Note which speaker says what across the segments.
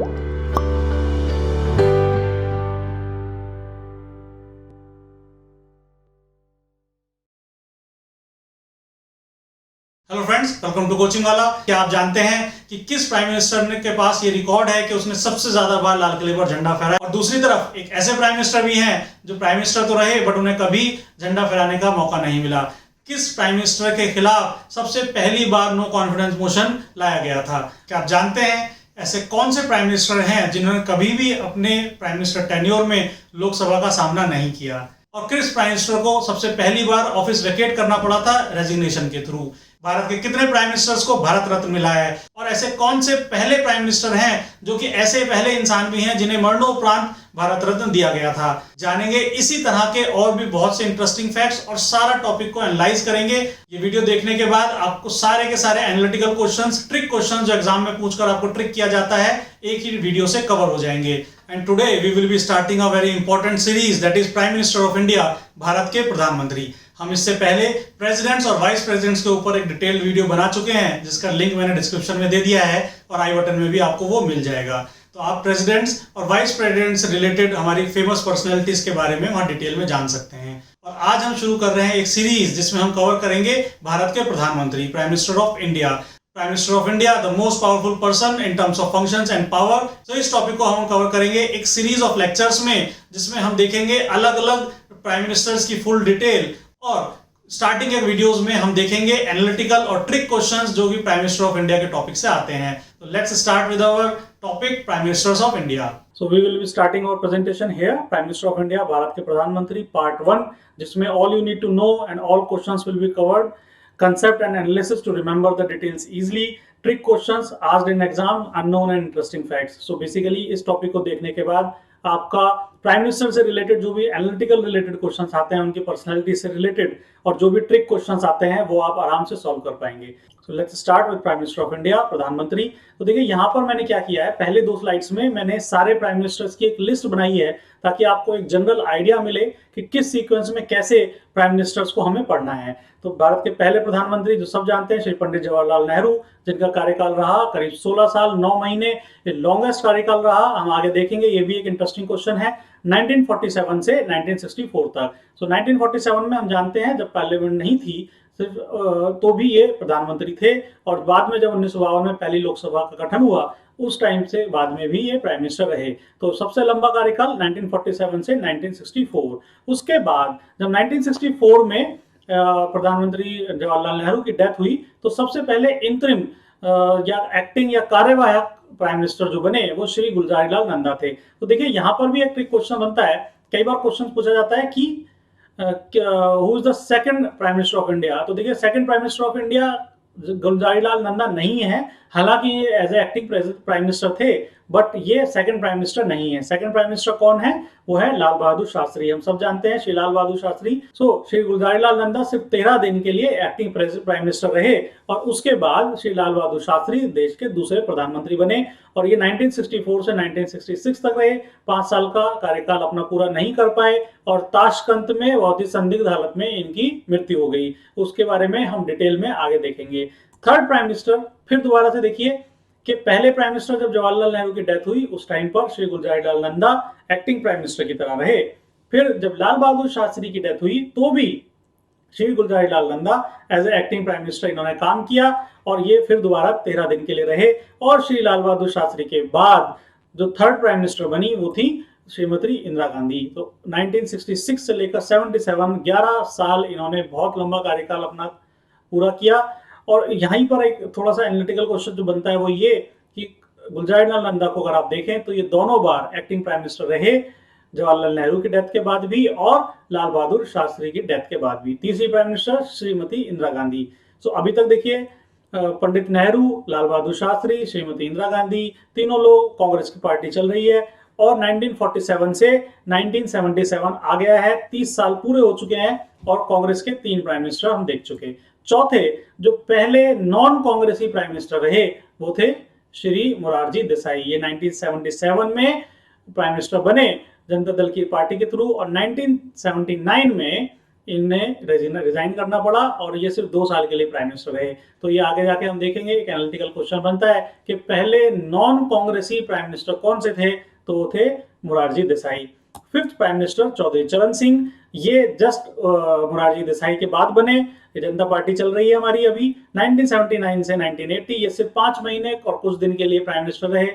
Speaker 1: Hello friends, welcome to coaching वाला। क्या आप जानते हैं कि किस प्राइम मिनिस्टर के पास ये रिकॉर्ड है कि उसने सबसे ज्यादा बार लाल किले पर झंडा फहराया? और दूसरी तरफ एक ऐसे प्राइम मिनिस्टर भी हैं जो प्राइम मिनिस्टर तो रहे बट उन्हें कभी झंडा फहराने का मौका नहीं मिला। किस प्राइम मिनिस्टर के खिलाफ सबसे पहली बार नो कॉन्फिडेंस मोशन लाया गया था? क्या आप जानते हैं ऐसे कौन से प्राइम मिनिस्टर हैं जिन्होंने कभी भी अपने प्राइम मिनिस्टर टेन्योर में लोकसभा का सामना नहीं किया? और किस प्राइम मिनिस्टर को सबसे पहली बार ऑफिस वेकेट करना पड़ा था रेजिग्नेशन के थ्रू? भारत के कितने प्राइम मिनिस्टर्स को भारत रत्न मिला है? और ऐसे कौन से पहले प्राइम मिनिस्टर हैं जो कि ऐसे पहले इंसान भी हैं जिन्हें मरणोपरांत भारत रत्न दिया गया था? जानेंगे इसी तरह के और भी बहुत से इंटरेस्टिंग फैक्ट्स और सारा टॉपिक को एनालाइज करेंगे। ये वीडियो देखने के बाद आपको सारे के सारे एनालिटिकल क्वेश्चंस, ट्रिक क्वेश्चंस जो एग्जाम में पूछकर आपको ट्रिक किया जाता है, एक ही वीडियो से कवर हो जाएंगे। And today we will be starting a very important series, that is prime minister of India, Bharat के प्रधानमंत्री। हम इससे पहले प्रेसिडेंट्स और वाइस प्रेसिडेंट्स के ऊपर एक डिटेल्ड वीडियो बना चुके हैं जिसका लिंक मैंने डिस्क्रिप्शन में दे दिया है और आई बटन में भी आपको वो मिल जाएगा। तो आप प्रेसिडेंट्स और वाइस प्रेसिडेंट से रिलेटेड हमारी फेमस पर्सनैलिटीज के बारे में वहां डिटेल में जान सकते हैं। और आज हम शुरू कर रहे हैं एक सीरीज जिसमें हम कवर करेंगे भारत के प्रधानमंत्री, prime minister of India. Prime minister of India, the most powerful person in terms of functions and power. तो इस टॉपिक को हम कवर करेंगे एक सीरीज ऑफ लेक्चर्स में, जिसमें हम देखेंगे अलग अलग प्राइम मिनिस्टर्स की फुल डिटेल, और स्टार्टिंग के वीडियोस में हम देखेंगे एनालिटिकल और ट्रिक क्वेश्चंस जो कि प्राइम मिनिस्टर ऑफ इंडिया के टॉपिक से आते हैं। तो let's start with our topic, prime ministers of India. So we will be starting our presentation here, prime minister of India, Bharat के प्रधानमंत्री, पार्ट 1, जिसमें all you need to know and all questions will be covered, concept and analysis to remember the details easily, trick questions asked in exam, unknown and interesting facts. So basically इस topic को देखने के बाद आपका prime minister से related जो भी analytical related questions आते हैं, उनकी पर्सनालिटी से रिलेटेड, और जो भी ट्रिक क्वेश्चंस आते हैं वो आप आराम से सॉल्व कर पाएंगे। So let's start with prime minister of India, प्रधानमंत्री। तो देखिए यहाँ पर मैंने क्या किया है, पहले 2 स्लाइड्स में मैंने सारे प्राइम मिनिस्टर्स की एक लिस्ट बनाई है ताकि आपको एक जनरल आइडिया मिले कि किस सीक्वेंस में कैसे प्राइम मिनिस्टर्स को हमें पढ़ना है। तो भारत के पहले प्रधानमंत्री जो सब जानते हैं, श्री पंडित जवाहरलाल नेहरू, जिनका कार्यकाल रहा करीब 16 साल 9 महीने, ये लॉन्गेस्ट कार्यकाल रहा। हम आगे देखेंगे, ये भी एक इंटरेस्टिंग क्वेश्चन है। 1947 से 1964 तक। सो 1947 में हम जानते हैं जब पार्लियामेंट नहीं थी सिर्फ, तो भी ये प्रधानमंत्री थे, और बाद में जब 1952 में पहली लोकसभा का गठन हुआ उस टाइम से बाद में भी ये प्राइम मिनिस्टर रहे। तो सबसे लंबा कार्यकाल 1947 से 1964। उसके बाद जब 1964 में प्रधानमंत्री जवाहरलाल नेहरू की डेथ हुई तो सबसे पहले इंतरिम या एक्टिंग या कार्यवाहक प्राइम मिनिस्टर जो बने वो श्री गुलजारीलाल नंदा थे। तो देखिए यहाँ पर भी एक ट्रिक क्वेश्चन बनता है, कई बार क्वेश्चन पूछा जाता है कि who is the second prime minister of India. तो देखिए second prime minister of India Gulzarilal Nanda नहीं है, हालांकि ये as a acting prime minister थे, बट ये सेकंड प्राइम मिनिस्टर नहीं है। सेकंड प्राइम मिनिस्टर कौन है? वो है लाल बहादुर शास्त्री। हम सब जानते हैं श्री लाल बहादुर शास्त्री। श्री गुलजारीलाल नंदा सिर्फ 13 दिन के लिए एक्टिंग प्राइम मिनिस्टर रहे, और उसके बाद श्री लाल बहादुर शास्त्री देश के दूसरे प्रधानमंत्री बने, और ये 1964 से 1966 तक रहे। 5 साल का कार्यकाल अपना पूरा नहीं कर पाए, और ताशकंद में बहुत ही संदिग्ध हालत में इनकी मृत्यु हो गई। उसके बारे में हम डिटेल में आगे देखेंगे। थर्ड प्राइम मिनिस्टर, फिर दोबारा से देखिए कि पहले प्राइम मिनिस्टर जब जवाहरलाल नेहरू की डेथ हुई उस टाइम पर Shri Gulzarilal Nanda acting prime minister की तरह रहे। फिर जब लाल बहादुर शास्त्री की डेथ हुई तो भी Shri Gulzarilal Nanda as a acting prime minister इन्होंने काम किया, और ये फिर दोबारा 13 दिन के लिए रहे। और श्री लाल बहादुर शास्त्री के बाद जो थर्ड प्राइम मिनिस्टर बनी वो थी श्रीमती इंदिरा गांधी। तो 1966 से लेकर 77, 11 साल इन्होंने बहुत लंबा कार्यकाल अपना पूरा किया। और यहीं पर एक थोड़ा सा एनालिटिकल क्वेश्चन जो बनता है वो ये कि गुलजारीलाल नंदा को अगर आप देखें तो ये दोनों बार एक्टिंग प्राइम मिनिस्टर रहे, जवाहरलाल नेहरू की डेथ के बाद भी और लाल बहादुर शास्त्री की डेथ के बाद भी। तीसरी प्राइम मिनिस्टर श्रीमती इंदिरा गांधी। सो अभी तक देखिए पंडित नेहरू, लाल बहादुर शास्त्री, श्रीमती इंदिरा गांधी, तीनों लोग कांग्रेस की पार्टी चल रही है, और 1947 से 1977 आ गया है। 30 साल पूरे हो चुके हैं, और कांग्रेस के 3 प्राइम मिनिस्टर हम देख चुके। चौथे जो पहले नॉन कांग्रेसी प्राइम मिनिस्टर रहे वो थे श्री मोरारजी देसाई। ये 1977 में प्राइम मिनिस्टर बने जनता दल की पार्टी के थ्रू, और 1979 में इन्हें रिजाइन करना पड़ा और ये सिर्फ 2 साल के लिए प्राइम मिनिस्टर रहे। तो ये आगे जाके हम देखेंगे, एक एनालिटिकल क्वेश्चन बनता है कि पहले नॉन कांग्रेसी प्राइम मिनिस्टर कौन से थे, तो वो थे Morarji Desai. Fifth prime minister Chaudhary Charan Singh, ये जस्ट मोरारजी देसाई के बाद बने। ये जनता पार्टी चल रही है हमारी अभी 1979 से 1980, ये सिर्फ 5 महीने और कुछ दिन के लिए प्राइम मिनिस्टर रहे।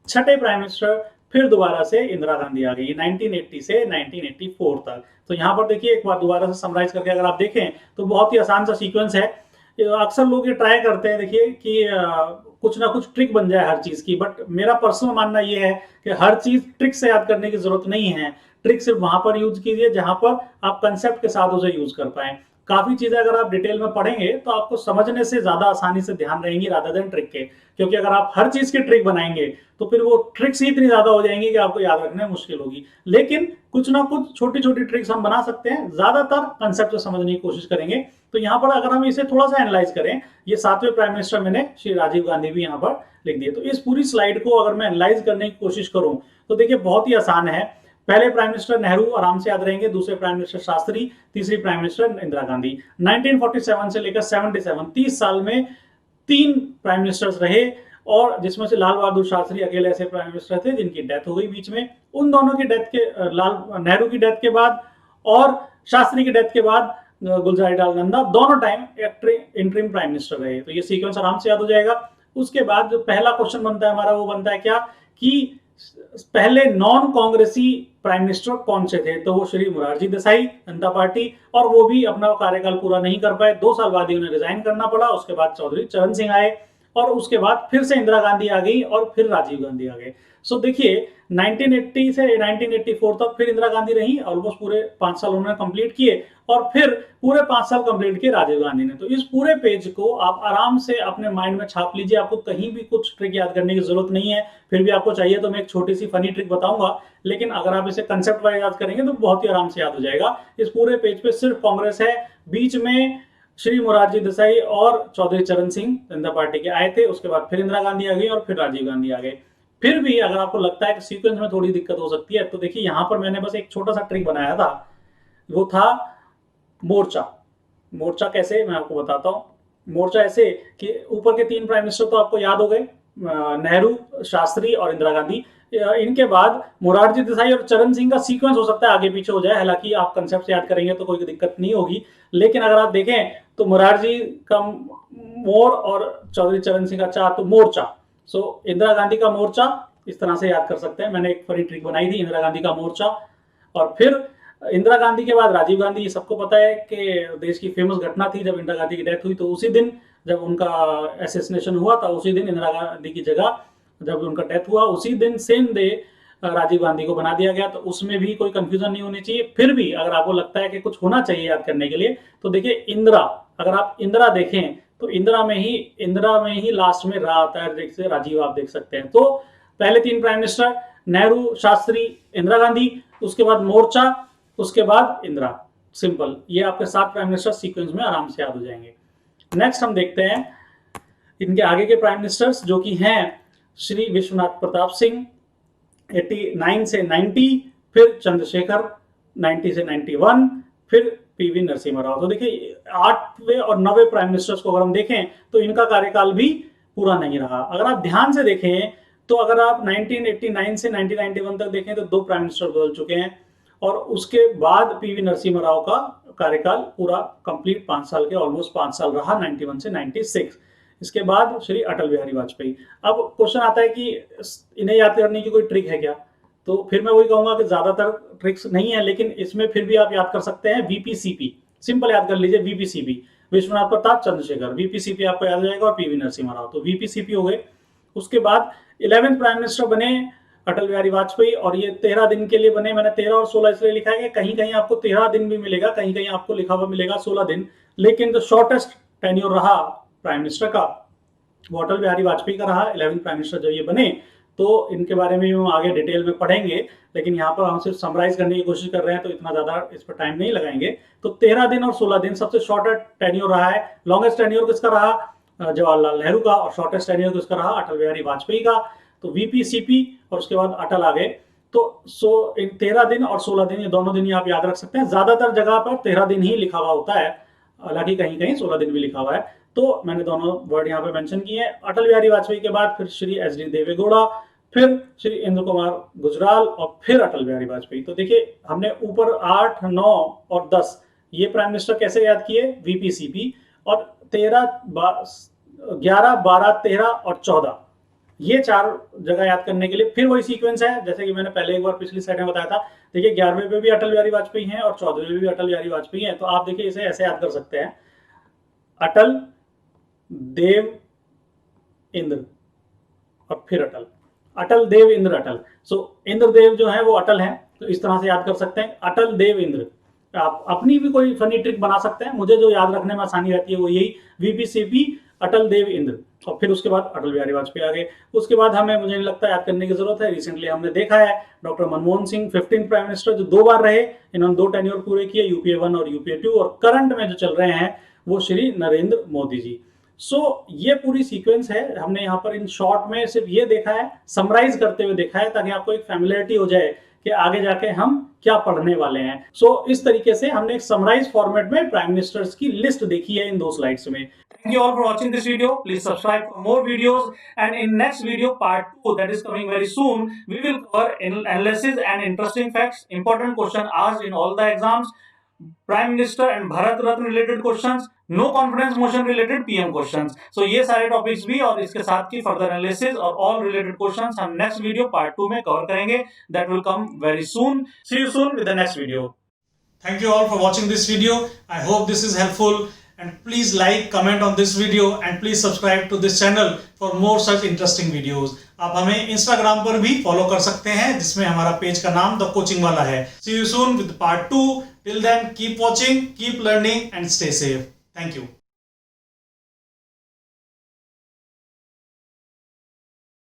Speaker 1: छठे प्राइम मिनिस्टर फिर दोबारा से इंदिरा गांधी आ गई 1980 से 1984 तक। तो यहाँ पर देखिए, एक बार दोबारा से समराइज करके अगर आप देखें तो बहुत ही आसान सा सीक्वेंस है। अक्सर लोग ये ट्राई करते हैं, देखिए कि कुछ ना कुछ ट्रिक बन जाए हर चीज की, बट मेरा पर्सनल मानना ये है कि हर चीज ट्रिक से याद करने की जरूरत नहीं है। ट्रिक सिर्फ वहां पर यूज कीजिए जहां पर आप कंसेप्ट के साथ उसे यूज कर पाए। काफी चीजें अगर आप डिटेल में पढ़ेंगे तो आपको समझने से ज्यादा आसानी से ध्यान रहेंगी रादर देन ट्रिक के, क्योंकि अगर आप हर चीज की ट्रिक बनाएंगे तो फिर वो ट्रिक्स ही इतनी ज्यादा हो जाएंगी कि आपको याद रखना मुश्किल होगी। लेकिन कुछ ना कुछ छोटी छोटी ट्रिक्स हम बना सकते हैं, ज्यादातर कंसेप्ट को समझने की कोशिश करेंगे। तो यहाँ पर अगर हम इसे थोड़ा सा एनालाइज करें, ये 7वें प्राइम मिनिस्टर मैंने श्री राजीव गांधी भी यहाँ पर लिख दिए। तो इस पूरी स्लाइड को अगर मैं एनालाइज करने की कोशिश करूं तो देखिए बहुत ही आसान है। पहले प्राइम मिनिस्टर नेहरू आराम से याद रहेंगे, दूसरे प्राइम मिनिस्टर शास्त्री, तीसरी प्राइम मिनिस्टर इंदिरा गांधी। 1947 से लेकर 77 30 साल में 3 प्राइम मिनिस्टर्स रहे, और जिसमें से लाल बहादुर शास्त्री अकेले ऐसे प्राइम मिनिस्टर थे जिनकी डेथ हो गई बीच में। उन दोनों की डेथ के, नेहरू की डेथ के बाद और शास्त्री की डेथ के बाद गुलजारीलाल नंदा दोनों टाइम इंटरिम प्राइम मिनिस्टर रहे। तो ये सीक्वेंस आराम से याद हो जाएगा। उसके बाद जो पहला क्वेश्चन बनता है हमारा, वो बनता है क्या कि पहले नॉन कांग्रेसी प्राइम मिनिस्टर कौन से थे, तो वो श्री मोरारजी देसाई, जनता पार्टी, और वो भी अपना कार्यकाल पूरा नहीं कर पाए, 2 साल बाद ही उन्हें रिजाइन करना पड़ा। उसके बाद चौधरी चरण सिंह आए, और उसके बाद फिर से इंदिरा गांधी आ गई, और फिर राजीव गांधी आ गए। सो देखिए 1980 से 1984 तक फिर इंदिरा गांधी रही, ऑलमोस्ट पूरे 5 साल उन्होंने कंप्लीट किए, और फिर पूरे 5 साल कंप्लीट किए राजीव गांधी ने। तो इस पूरे पेज को आप आराम से अपने माइंड में छाप लीजिए, आपको कहीं भी कुछ ट्रिक याद करने की जरूरत नहीं है। फिर भी आपको चाहिए तो मैं एक छोटी सी फनी ट्रिक बताऊंगा, लेकिन अगर आप इसे कंसेप्ट वाइज याद करेंगे तो बहुत ही आराम से याद हो जाएगा। इस पूरे पेज पे सिर्फ कांग्रेस है, बीच में श्री मोरारजी देसाई और चौधरी चरण सिंह जनता पार्टी के आए थे, उसके बाद फिर इंदिरा गांधी आ गई और फिर राजीव गांधी आ गए। फिर भी अगर आपको लगता है कि सीक्वेंस में थोड़ी दिक्कत हो सकती है, तो देखिए यहां पर मैंने बस एक छोटा सा ट्रिक बनाया था, वो था मोर्चा। मोर्चा कैसे, मैं आपको बताता हूं। मोर्चा ऐसे कि ऊपर के 3 प्राइम मिनिस्टर तो आपको याद हो गए, नेहरू, शास्त्री और इंदिरा गांधी। इनके बाद मोरारजी देसाई और चरण सिंह का सीक्वेंस हो सकता है आगे पीछे हो जाए, हालांकि आप कंसेप्ट याद करेंगे तो कोई दिक्कत नहीं होगी। लेकिन अगर आप देखें तो मोरारजी का मोर और चौधरी चरण सिंह का चा, तो मोर्चा। सो इंदिरा गांधी का मोर्चा इस तरह से याद कर सकते हैं। मैंने एक फनी ट्रिक बनाई थी, इंदिरा गांधी का मोर्चा। और फिर इंदिरा गांधी के बाद राजीव गांधी। ये सबको पता है कि देश की फेमस घटना थी जब इंदिरा गांधी की डेथ हुई, तो उसी दिन जब उनका असैसिनेशन हुआ था, उसी दिन इंदिरा गांधी की जगह जब उनका डेथ हुआ, उसी दिन सेम डे राजीव गांधी को बना दिया गया। तो उसमें भी कोई कंफ्यूजन नहीं होनी चाहिए। फिर भी अगर आपको लगता है कि कुछ होना चाहिए याद करने के लिए, तो देखिए इंदिरा, अगर आप इंदिरा देखें तो इंदिरा में ही लास्ट में रा आता है, जैसे राजीव आप देख सकते हैं। तो पहले 3 प्राइम मिनिस्टर नेहरू, शास्त्री, इंदिरा गांधी, उसके बाद मोर्चा, उसके बाद इंदिरा। सिंपल, ये आपके 7 प्राइम मिनिस्टर सीक्वेंस में आराम से याद हो जाएंगे। नेक्स्ट हम देखते हैं इनके आगे के प्राइम मिनिस्टर्स, जो कि हैं श्री विश्वनाथ प्रताप सिंह 89 से 90, फिर चंद्रशेखर 90 से 91, फिर पीवी नरसिम्हा राव। तो देखिए 8वें और 9वें प्राइम मिनिस्टर्स को अगर हम देखें तो इनका कार्यकाल भी पूरा नहीं रहा। अगर आप ध्यान से देखें तो अगर आप 1989 से 1991 तक देखें तो 2 प्राइम मिनिस्टर बदल चुके हैं, और उसके बाद पीवी नरसिम्हा राव का कार्यकाल पूरा कंप्लीट 5 साल के, ऑलमोस्ट 5 साल रहा 91 से 96। इसके बाद श्री अटल बिहारी वाजपेयी। अब क्वेश्चन आता है कि इन्हें याद करने की कोई ट्रिक है क्या, तो फिर मैं वही कहूंगा कि ज्यादातर ट्रिक्स नहीं है, लेकिन इसमें फिर भी आप याद कर सकते हैं वीपीसीपी। सिंपल याद कर लीजिए वीपीसीपी, विश्वनाथ प्रताप, चंद्रशेखर, वीपीसीपी आपको याद हो जाएगा, और पीवी नरसिम्हा राव, तो वीपीसीपी हो गए। उसके बाद 11वें प्राइम मिनिस्टर बने अटल बिहारी वाजपेयी, और ये 13 दिन के लिए बने। मैंने 13 और 16 इसलिए लिखा है कि कहीं कहीं आपको 13 दिन भी मिलेगा, कहीं कहीं आपको लिखा हुआ मिलेगा 16 दिन, लेकिन जो शॉर्टेस्ट टेन्योर रहा प्राइम मिनिस्टर का वो अटल बिहारी वाजपेयी का रहा। 11वें प्राइम मिनिस्टर जब ये बने, तो इनके बारे में हम आगे डिटेल में पढ़ेंगे, लेकिन यहाँ पर हम सिर्फ समराइज करने की कोशिश कर रहे हैं, तो इतना ज्यादा इस पर टाइम नहीं लगाएंगे। तो 13 दिन और 16 दिन सबसे शॉर्टेस्ट टेन्योर रहा है। लॉन्गेस्ट टेन्योर किसका रहा, जवाहरलाल नेहरू का, और शॉर्टेस्ट टेन्योर किसका रहा, अटल बिहारी वाजपेयी का। तो वीपीसीपी और उसके बाद अटल आ गए। तो 13 दिन और 16 दिन, ये दोनों दिन ही आप याद रख सकते हैं। ज्यादातर जगह पर 13 दिन ही लिखा हुआ होता है, हालांकि कहीं कहीं 16 दिन भी लिखा हुआ है। तो मैंने दोनों वर्ड यहाँ पे मेंशन किए हैं। अटल बिहारी वाजपेयी के बाद फिर श्री एच.डी. देवेगौड़ा, फिर श्री इंद्र कुमार गुजराल और फिर अटल बिहारी वाजपेयी। तो देखिए हमने ऊपर 8, 9 और 10 ये प्राइम मिनिस्टर कैसे याद किए, वीपीसीपी, और 11, 12, 13 और 14 ये 4 जगह याद करने के लिए फिर वही सीक्वेंस है जैसे कि मैंने पहले एक बार पिछली स्लाइड में बताया था। देखिए 11वें पे भी अटल बिहारी वाजपेयी हैं और 14वें पे भी अटल बिहारी वाजपेयी हैं। तो आप देखिए इसे ऐसे याद कर सकते हैं, अटल, देव, इंद्र और फिर अटल, अटल, देव, इंद्र, अटल। सो इंद्र देव जो है वो अटल है, तो इस तरह से याद कर सकते हैं, अटल, देव, इंद्र। आप अपनी भी कोई फनी ट्रिक बना सकते हैं, मुझे जो याद रखने में आसानी रहती है वो यही, वीपीसीपी, अटल, देव, इंद्र, और फिर उसके बाद अटल बिहारी वाजपेयी आ गए। उसके बाद हमें, मुझे नहीं लगता याद करने की जरूरत है, रिसेंटली हमने देखा है doctor Manmohan Singh 15th prime minister जो 2 बार रहे, इन्होंने 2 टेन्योर पूरे किए, यूपीए 1 और यूपीए 2, और करंट में जो चल रहे हैं वो श्री नरेंद्र मोदी जी। सो ये पूरी सीक्वेंस है, हमने यहाँ पर इन शॉर्ट में सिर्फ ये देखा है, समराइज करते हुए देखा है ताकि आपको एक फैमिलियरिटी हो जाए कि आगे जाके हम क्या पढ़ने वाले हैं। सो इस तरीके से हमने एक समराइज फॉर्मेट में प्राइम मिनिस्टर्स की लिस्ट देखी है इन 2 स्लाइड्स में। Thank you all for watching this video. Please subscribe for more videos, and in next video part 2 that is coming very soon, we will cover analysis and interesting facts, important question asked in all the exams, Prime Minister and Bharat Ratna related questions, no confidence motion related PM questions. So ये सारे topics भी और इसके साथ की further analysis और all related questions हम next video part 2 में कवर करेंगे। That will come very soon. See you soon with the next video. Thank you all for watching this video. I hope this is helpful. And please like, comment on this video and please subscribe to this channel for more such interesting videos. आप हमें Instagram पर भी follow कर सकते हैं जिसमें हमारा page का नाम द कोचिंग वाला है। See you soon with part 2. Till then, keep watching, keep learning and stay safe. Thank you.